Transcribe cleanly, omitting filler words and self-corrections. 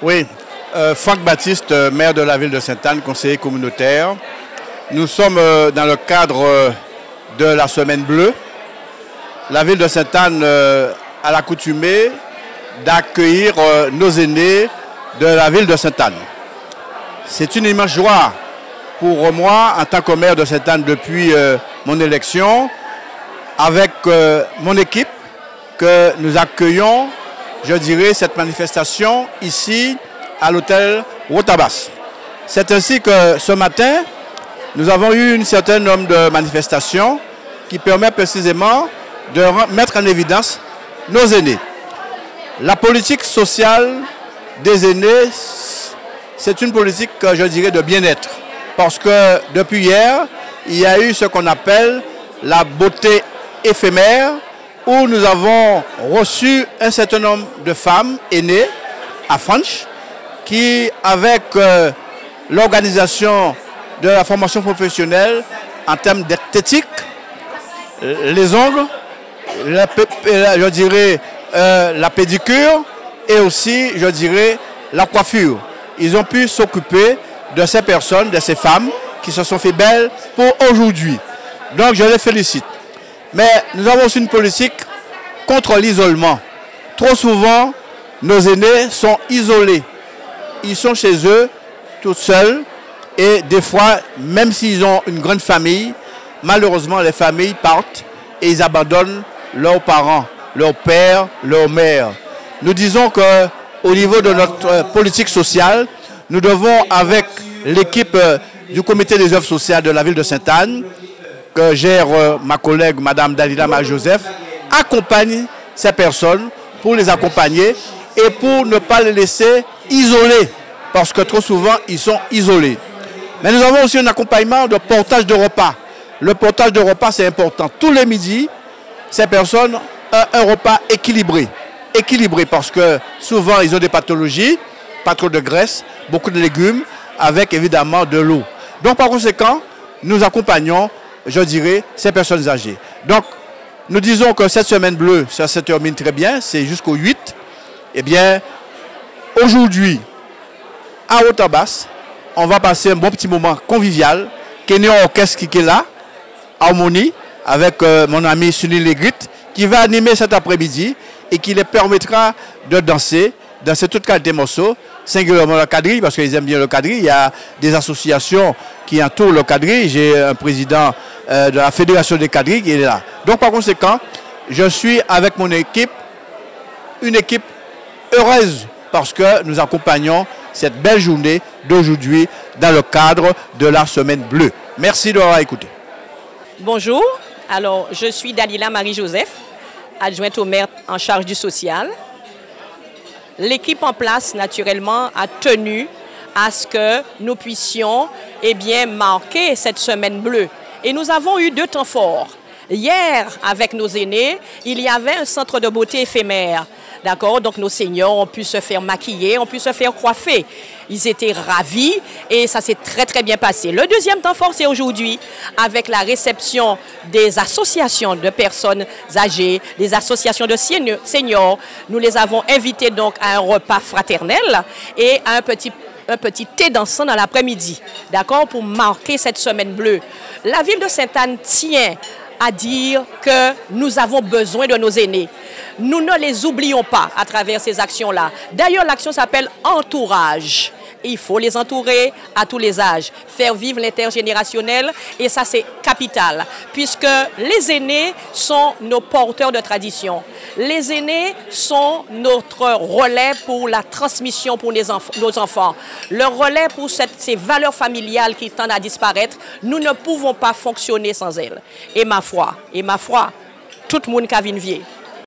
Oui, Franck Baptiste, maire de la ville de Sainte-Anne, conseiller communautaire. Nous sommes dans le cadre de la Semaine Bleue. La ville de Sainte-Anne a l'accoutumée d'accueillir nos aînés de la ville de Sainte-Anne. C'est une immense joie pour moi, en tant que maire de Sainte-Anne depuis mon élection, avec mon équipe, que nous accueillons, je dirais, cette manifestation ici à l'hôtel Rotabas. C'est ainsi que ce matin, nous avons eu un certain nombre de manifestations qui permettent précisément de mettre en évidence nos aînés. La politique sociale des aînés, c'est une politique, je dirais, de bien-être. Parce que depuis hier, il y a eu ce qu'on appelle la beauté éphémère, où nous avons reçu un certain nombre de femmes aînées à Franche, qui, avec l'organisation de la formation professionnelle en termes d'esthétique, les ongles, je dirais la pédicure et aussi, je dirais, la coiffure. Ils ont pu s'occuper de ces personnes, de ces femmes qui se sont fait belles pour aujourd'hui. Donc je les félicite. Mais nous avons aussi une politique contre l'isolement. Trop souvent, nos aînés sont isolés. Ils sont chez eux, tout seuls. Et des fois, même s'ils ont une grande famille, malheureusement, les familles partent et ils abandonnent leurs parents, leurs pères, leurs mères. Nous disons qu'au niveau de notre politique sociale, nous devons, avec l'équipe du comité des œuvres sociales de la ville de Sainte-Anne, que gère ma collègue Madame Dalila Marie-Joseph, accompagne ces personnes pour les accompagner et pour ne pas les laisser isolés, parce que trop souvent, ils sont isolés. Mais nous avons aussi un accompagnement de portage de repas. Le portage de repas, c'est important. Tous les midis, ces personnes ont un repas équilibré. Équilibré parce que souvent, ils ont des pathologies, pas trop de graisse, beaucoup de légumes, avec évidemment de l'eau. Donc par conséquent, nous accompagnons, je dirais, ces personnes âgées. Donc, nous disons que cette semaine bleue, ça se termine très bien, c'est jusqu'au 8. Eh bien, aujourd'hui, à Rotabas, on va passer un bon petit moment convivial. Kenyon Orchestre qui est là, Harmonie, avec mon ami Sunil Legrit, qui va animer cet après-midi et qui les permettra de danser toute qualité de morceaux, singulièrement le quadrille, parce qu'ils aiment bien le quadrille. Il y a des associations qui entourent le quadrille. J'ai un président de la Fédération des quadrilles qui est là. Donc par conséquent, je suis avec mon équipe, une équipe heureuse, parce que nous accompagnons cette belle journée d'aujourd'hui dans le cadre de la Semaine Bleue. Merci de m'avoir écouté. Bonjour, alors je suis Dalila Marie-Joseph, adjointe au maire en charge du social. L'équipe en place, naturellement, a tenu à ce que nous puissions marquer cette Semaine Bleue. Et nous avons eu 2 temps forts. Hier, avec nos aînés, il y avait un centre de beauté éphémère. D'accord? Donc nos seniors ont pu se faire maquiller, ont pu se faire coiffer. Ils étaient ravis et ça s'est très très bien passé. Le deuxième temps fort, c'est aujourd'hui, avec la réception des associations de personnes âgées, des associations de seniors. Nous les avons invités donc à un repas fraternel et à un petit thé dansant dans l'après-midi. D'accord? Pour marquer cette Semaine Bleue. La ville de Sainte-Anne tient à dire que nous avons besoin de nos aînés. Nous ne les oublions pas à travers ces actions-là. D'ailleurs, l'action s'appelle Entourage. Il faut les entourer à tous les âges, faire vivre l'intergénérationnel et ça c'est capital puisque les aînés sont nos porteurs de tradition. Les aînés sont notre relais pour la transmission pour nos enfants, le relais pour ces valeurs familiales qui tendent à disparaître. Nous ne pouvons pas fonctionner sans elles. Et ma foi, tout le monde qui a une vie.